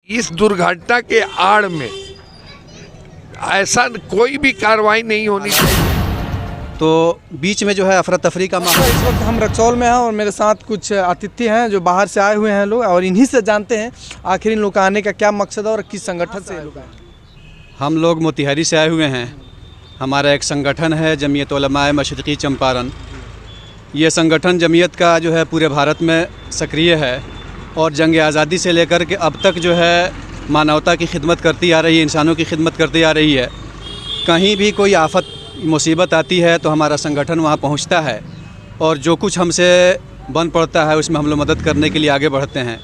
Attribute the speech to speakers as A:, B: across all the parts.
A: इस दुर्घटना के आड़ में ऐसा कोई भी कार्रवाई नहीं होनी चाहिए।
B: तो बीच में जो है अफरा तफरी का माहौल।
C: इस वक्त हम रक्सौल में हैं और मेरे साथ कुछ अतिथि हैं जो बाहर से आए हुए हैं लोग, और इन्हीं से जानते हैं आखिर इन लोग का आने का क्या मकसद है और किस संगठन से ये लोग आए।
B: हम लोग मोतिहारी से आए हुए हैं। हमारा एक संगठन है जमीयत उलमाए मशरिकी चंपारण। ये संगठन जमीयत का जो है पूरे भारत में सक्रिय है और जंग आज़ादी से लेकर के अब तक जो है मानवता की खिदमत करती आ रही है, इंसानों की खिदमत करती आ रही है। कहीं भी कोई आफत मुसीबत आती है तो हमारा संगठन वहाँ पहुँचता है और जो कुछ हमसे बन पड़ता है उसमें हम लोग मदद करने के लिए आगे बढ़ते हैं।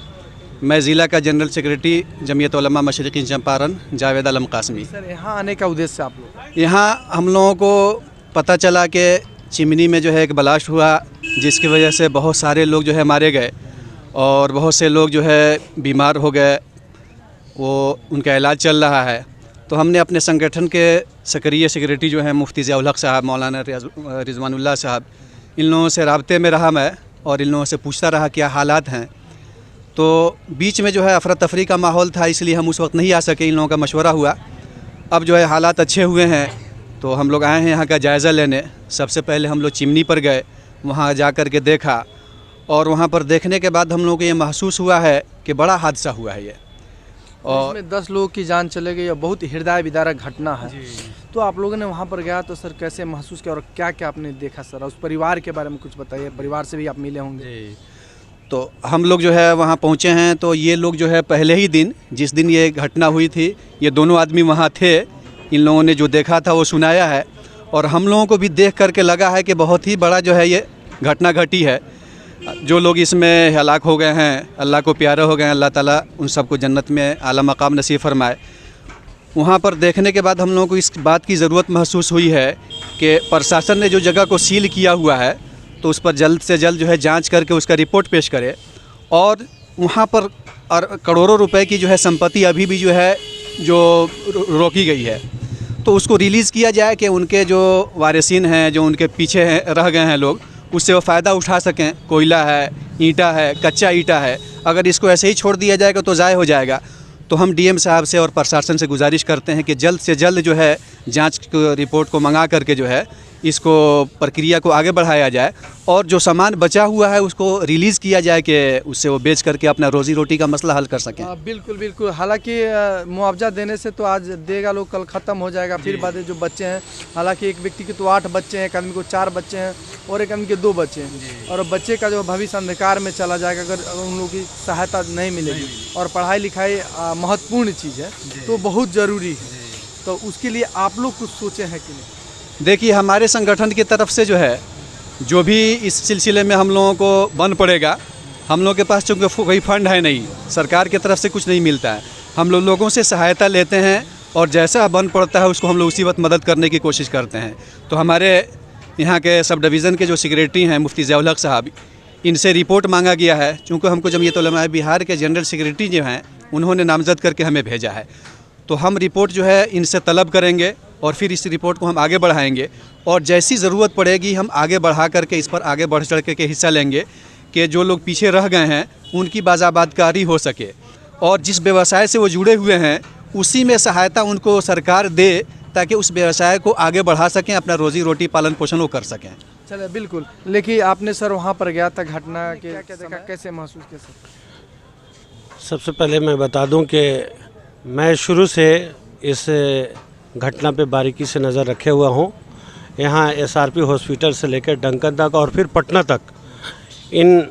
B: मैं ज़िला का general secretary Jamiat Ulama मशरिकी Champaran Javed Alam Qasmi.
C: Sir, यहाँ आने का उद्देश्य आप लोग?
B: यहाँ हम लोगों को पता चला कि चिमनी में जो है एक ब्लास्ट हुआ जिसकी वजह से बहुत सारे लोग जो है मारे गए और बहुत से लोग जो है बीमार हो गए, वो उनका इलाज चल रहा है। तो हमने अपने संगठन के सक्रिय सेक्रेटरी जो हैं मुफ्ती ज़ियाउल हक साहब, मौलाना रिजवानुल्लाह साहब, इन लोगों से राब्ते में रहा मैं और इन लोगों से पूछता रहा क्या हालात हैं। तो बीच में जो है अफरा तफरी का माहौल था, इसलिए हम उस वक्त नहीं आ सके। इन लोगों का मशवरा हुआ। अब जो है हालात अच्छे हुए हैं तो हम लोग आए हैं यहाँ का जायज़ा लेने। सबसे पहले हम लोग चिमनी पर गए, वहाँ जा कर के देखा और वहाँ पर देखने के बाद हम लोगों को ये महसूस हुआ है कि बड़ा हादसा हुआ है ये, और
C: इसमें 10 लोगों की जान चले गई और बहुत हृदय विदारक घटना है। तो आप लोगों ने वहाँ पर गया तो सर कैसे महसूस किया और क्या क्या आपने देखा सर? उस परिवार के बारे में कुछ बताइए, परिवार से भी आप मिले होंगे।
B: तो हम लोग जो है वहाँ पहुँचे हैं तो ये लोग जो है पहले ही दिन जिस दिन ये घटना हुई थी ये दोनों आदमी वहाँ थे। इन लोगों ने जो देखा था वो सुनाया है और हम लोगों को भी देख करके लगा है कि बहुत ही बड़ा जो है ये घटना घटी है। जो लोग इसमें हलाक हो गए हैं, अल्लाह को प्यारे हो गए हैं, अल्लाह ताला उन सबको जन्नत में आला मकाम नसीब फरमाए। वहाँ पर देखने के बाद हम लोगों को इस बात की ज़रूरत महसूस हुई है कि प्रशासन ने जो जगह को सील किया हुआ है तो उस पर जल्द से जल्द जो है जांच करके उसका रिपोर्ट पेश करे और वहाँ पर करोड़ों रुपए की जो है संपत्ति अभी भी जो है जो रोकी गई है तो उसको रिलीज़ किया जाए कि उनके जो वारिसीन हैं, जो उनके पीछे रह गए हैं लोग, उससे वो फ़ायदा उठा सकें। कोयला है, ईंटा है, कच्चा ईंटा है, अगर इसको ऐसे ही छोड़ दिया जाएगा तो ज़ाय हो जाएगा। तो हम डीएम साहब से और प्रशासन से गुजारिश करते हैं कि जल्द से जल्द जो है जांच रिपोर्ट को मंगा करके जो है इसको प्रक्रिया को आगे बढ़ाया जाए और जो सामान बचा हुआ है उसको रिलीज़ किया जाए कि उससे वो बेच करके अपना रोज़ी रोटी का मसला हल कर सकें।
C: बिल्कुल बिल्कुल। हालांकि मुआवजा देने से तो आज देगा लोग, कल ख़त्म हो जाएगा। फिर बाद जो बच्चे हैं, हालांकि एक व्यक्ति के तो 8 बच्चे हैं, एक आदमी को 4 बच्चे हैं और एक आदमी के 2 बच्चे हैं और बच्चे का जो भविष्य अंधकार में चला जाएगा अगर उन लोगों की सहायता नहीं मिलेगी। और पढ़ाई लिखाई महत्वपूर्ण चीज़ है तो बहुत ज़रूरी है, तो उसके लिए आप लोग कुछ सोचे हैं कि नहीं?
B: देखिए, हमारे संगठन की तरफ से जो है जो भी इस सिलसिले में हम लोगों को बन पड़ेगा, हम लोगों के पास चूँकि कोई फंड है नहीं, सरकार की तरफ से कुछ नहीं मिलता है, हम लोगों से सहायता लेते हैं और जैसा बन पड़ता है उसको हम लोग उसी वक्त मदद करने की कोशिश करते हैं। तो हमारे यहाँ के सब डिवीज़न के जो सेक्रेटरी हैं मुफ्ती ज़ियाउल हक साहब, इनसे रिपोर्ट मांगा गया है। चूँकि हमको जमीयत उलमा बिहार के जनरल सेक्रेटरी जो हैं उन्होंने नामज़द करके हमें भेजा है, तो हम रिपोर्ट जो है इनसे तलब करेंगे और फिर इस रिपोर्ट को हम आगे बढ़ाएंगे और जैसी ज़रूरत पड़ेगी हम आगे बढ़ा करके इस पर आगे बढ़ चढ़ के हिस्सा लेंगे कि जो लोग पीछे रह गए हैं उनकी बाज़ाबादकारी हो सके और जिस व्यवसाय से वो जुड़े हुए हैं उसी में सहायता उनको सरकार दे ताकि उस व्यवसाय को आगे बढ़ा सकें, अपना रोज़ी रोटी पालन पोषण वो कर सकें।
C: चलिए, बिल्कुल। लेकिन आपने सर वहाँ पर गया था घटना के क्या देखा, कैसे महसूस किया सर?
D: सबसे पहले मैं बता दूं कि मैं शुरू से इस घटना पे बारीकी से नज़र रखे हुआ हूँ। यहाँ एसआरपी हॉस्पिटल से लेकर डंकन तक और फिर पटना तक इन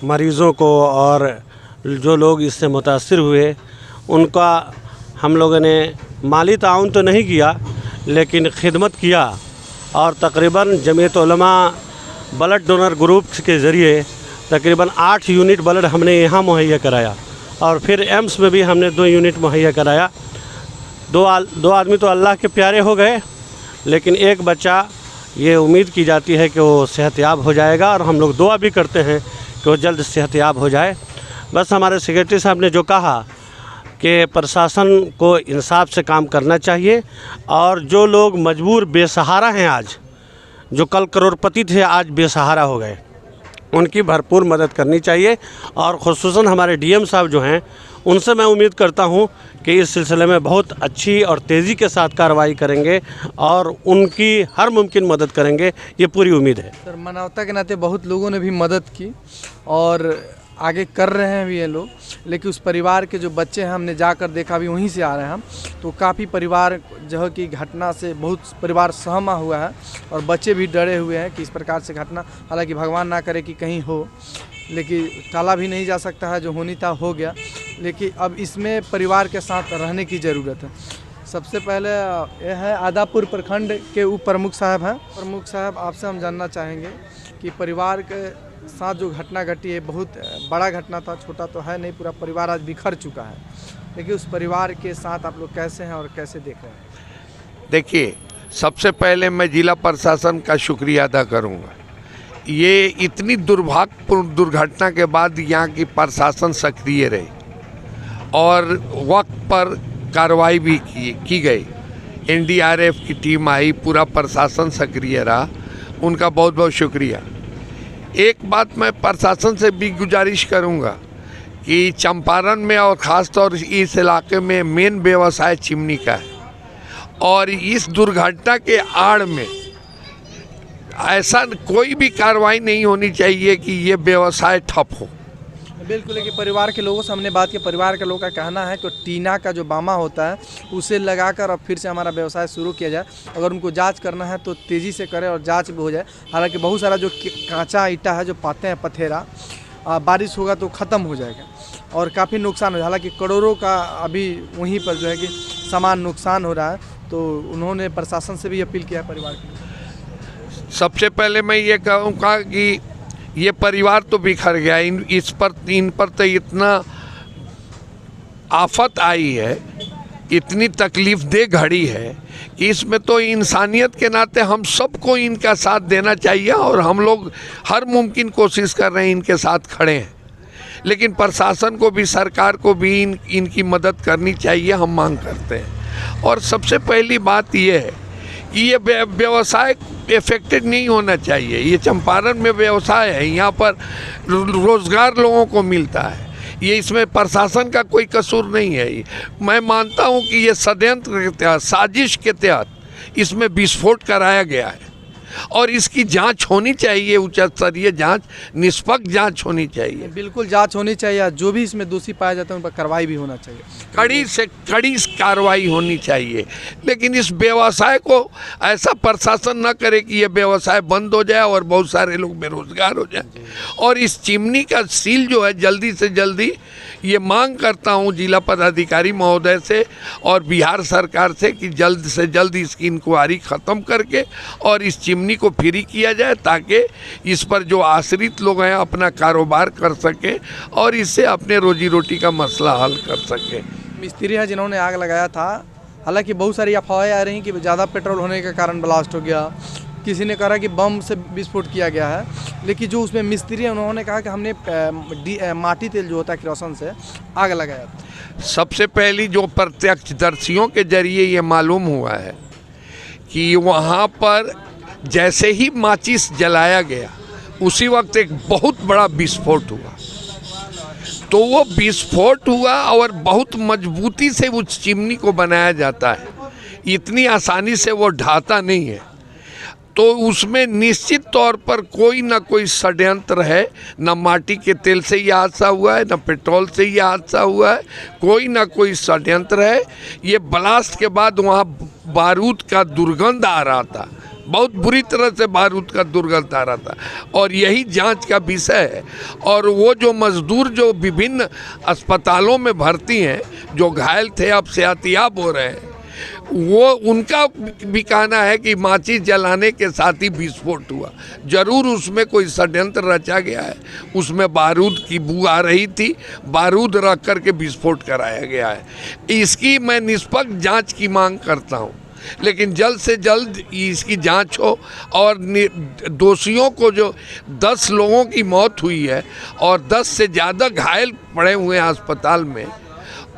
D: मरीज़ों को और जो लोग इससे मुतासिर हुए उनका हम लोगों ने माली ताउन तो नहीं किया लेकिन खिदमत किया और तकरीबन Jamiat Ulama blood donor group के ज़रिए तकरीबन 8 यूनिट ब्लड हमने यहाँ मुहैया कराया और फिर एम्स में भी हमने 2 यूनिट मुहैया कराया। 2 आदमी तो अल्लाह के प्यारे हो गए, लेकिन एक बच्चा ये उम्मीद की जाती है कि वो सेहतयाब हो जाएगा और हम लोग दुआ भी करते हैं कि वो जल्द सेहतयाब हो जाए। बस हमारे सेक्रेटरी साहब ने जो कहा कि प्रशासन को इंसाफ से काम करना चाहिए और जो लोग मजबूर बेसहारा हैं, आज जो कल करोड़पति थे आज बेसहारा हो गए, उनकी भरपूर मदद करनी चाहिए। और ख़ुसूसन हमारे डीएम साहब जो हैं उनसे मैं उम्मीद करता हूं कि इस सिलसिले में बहुत अच्छी और तेज़ी के साथ कार्रवाई करेंगे और उनकी हर मुमकिन मदद करेंगे, ये पूरी उम्मीद है।
C: सर, मानवता के नाते बहुत लोगों ने भी मदद की और आगे कर रहे हैं भी ये लोग, लेकिन उस परिवार के जो बच्चे हैं हमने जाकर देखा, अभी वहीं से आ रहे हैं हम, तो काफ़ी परिवार जो की घटना से बहुत परिवार सहमा हुआ है और बच्चे भी डरे हुए हैं कि इस प्रकार से घटना, हालांकि भगवान ना करे कि कहीं हो, लेकिन टाला भी नहीं जा सकता है, जो होनी था हो गया, लेकिन अब इसमें परिवार के साथ रहने की ज़रूरत है। सबसे पहले यह है आदापुर प्रखंड के उप प्रमुख साहब हैं। प्रमुख साहब, आपसे हम जानना चाहेंगे कि परिवार के साथ जो घटना घटी है, बहुत बड़ा घटना था, छोटा तो है नहीं, पूरा परिवार आज बिखर चुका है, लेकिन उस परिवार के साथ आप लोग कैसे हैं और कैसे देख रहे हैं?
A: देखिए, सबसे पहले मैं जिला प्रशासन का शुक्रिया अदा करूंगा। ये इतनी दुर्भाग्यपूर्ण दुर्घटना के बाद यहाँ की प्रशासन सक्रिय रही और वक्त पर कार्रवाई भी की गई। एनडीआरएफ की टीम आई, पूरा प्रशासन सक्रिय रहा, उनका बहुत बहुत शुक्रिया। एक बात मैं प्रशासन से भी गुजारिश करूंगा कि चंपारण में और ख़ास तौर से इस इलाके में मेन व्यवसाय चिमनी का है और इस दुर्घटना के आड़ में ऐसा कोई भी कार्रवाई नहीं होनी चाहिए कि ये व्यवसाय ठप हो।
C: बिल्कुल, लेकिन परिवार के लोगों से हमने बात की, परिवार के लोगों का कहना है कि टीना का जो बामा होता है उसे लगाकर अब फिर से हमारा व्यवसाय शुरू किया जाए। अगर उनको जांच करना है तो तेज़ी से करें और जांच भी हो जाए। हालांकि बहुत सारा जो कांचा ईटा है, जो पाते हैं पथेरा, बारिश होगा तो ख़त्म हो जाएगा और काफ़ी नुकसान हो जाए। हालाँकि करोड़ों का अभी वहीं पर जो है कि सामान नुकसान हो रहा है, तो उन्होंने प्रशासन से भी अपील किया है परिवार के।
A: सबसे पहले मैं ये कहूँगा कि ये परिवार तो बिखर गया, इन पर तो इतना आफत आई है, इतनी तकलीफ दे घड़ी है कि इसमें तो इंसानियत के नाते हम सबको इनका साथ देना चाहिए और हम लोग हर मुमकिन कोशिश कर रहे हैं, इनके साथ खड़े हैं। लेकिन प्रशासन को भी, सरकार को भी इनकी मदद करनी चाहिए, हम मांग करते हैं। और सबसे पहली बात ये है कि ये व्यवसाय इफेक्टेड नहीं होना चाहिए। ये चंपारण में व्यवसाय है, यहाँ पर रोज़गार लोगों को मिलता है, ये इसमें प्रशासन का कोई कसूर नहीं है। मैं मानता हूँ कि ये षड्यंत्र के तहत, साजिश के तहत इसमें विस्फोट कराया गया है और इसकी जांच होनी चाहिए, उच्च स्तरीय जांच, निष्पक्ष जांच होनी चाहिए।
C: बिल्कुल जांच होनी चाहिए, जो भी इसमें दोषी पाए जाते हैं उन पर कार्रवाई भी होना चाहिए,
A: कड़ी से कड़ी कार्रवाई होनी चाहिए। लेकिन इस व्यवसाय को ऐसा प्रशासन न करे कि ये व्यवसाय बंद हो जाए और बहुत सारे लोग बेरोजगार हो जाए। और इस चिमनी का सील जो है जल्दी से जल्दी, ये मांग करता हूँ जिला पदाधिकारी महोदय से और बिहार सरकार से कि जल्द से जल्द इसकी इंक्वायरी ख़त्म करके और इस चिमनी को फ्री किया जाए, ताकि इस पर जो आश्रित लोग हैं अपना कारोबार कर सकें और इससे अपने रोजी रोटी का मसला हल कर सकें।
C: मिस्त्री है जिन्होंने आग लगाया था, हालांकि बहुत सारी अफवाहें आ रही कि ज़्यादा पेट्रोल होने के कारण ब्लास्ट हो गया, किसी ने कहा कि बम से विस्फोट किया गया है, लेकिन जो उसमें मिस्त्री है उन्होंने कहा कि हमने माटी तेल जो होता है किरोसिन से आग लगाया।
A: सबसे पहली जो प्रत्यक्षदर्शियों के जरिए ये मालूम हुआ है कि वहाँ पर जैसे ही माचिस जलाया गया उसी वक्त एक बहुत बड़ा विस्फोट हुआ। तो वो विस्फोट हुआ और बहुत मजबूती से उस चिमनी को बनाया जाता है, इतनी आसानी से वो ढाता नहीं है। तो उसमें निश्चित तौर पर कोई ना कोई षड्यंत्र है, न माटी के तेल से ये हादसा हुआ है, न पेट्रोल से ये हादसा हुआ है, कोई ना कोई षड्यंत्र है। ये ब्लास्ट के बाद वहाँ बारूद का दुर्गंध आ रहा था, बहुत बुरी तरह से बारूद का दुर्गंध आ रहा था और यही जांच का विषय है। और वो जो मजदूर जो विभिन्न अस्पतालों में भर्ती हैं, जो घायल थे अब सेहतियाब हो रहे हैं, वो उनका भी कहना है कि माचिस जलाने के साथ ही विस्फोट हुआ। जरूर उसमें कोई षड्यंत्र रचा गया है, उसमें बारूद की बू आ रही थी, बारूद रख करके विस्फोट कराया गया है। इसकी मैं निष्पक्ष जांच की मांग करता हूँ, लेकिन जल्द से जल्द इसकी जांच हो और दोषियों को, जो 10 लोगों की मौत हुई है और 10 से ज़्यादा घायल पड़े हुए हैं अस्पताल में,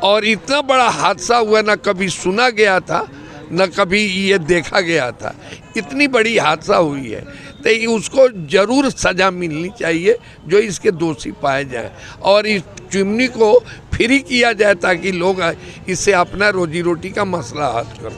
A: और इतना बड़ा हादसा हुआ ना कभी सुना गया था न कभी ये देखा गया था, इतनी बड़ी हादसा हुई है, तो उसको ज़रूर सज़ा मिलनी चाहिए जो इसके दोषी पाए जाएं और इस चिमनी को फ्री किया जाए ताकि लोग इससे अपना रोजी रोटी का मसला हल कर सकें।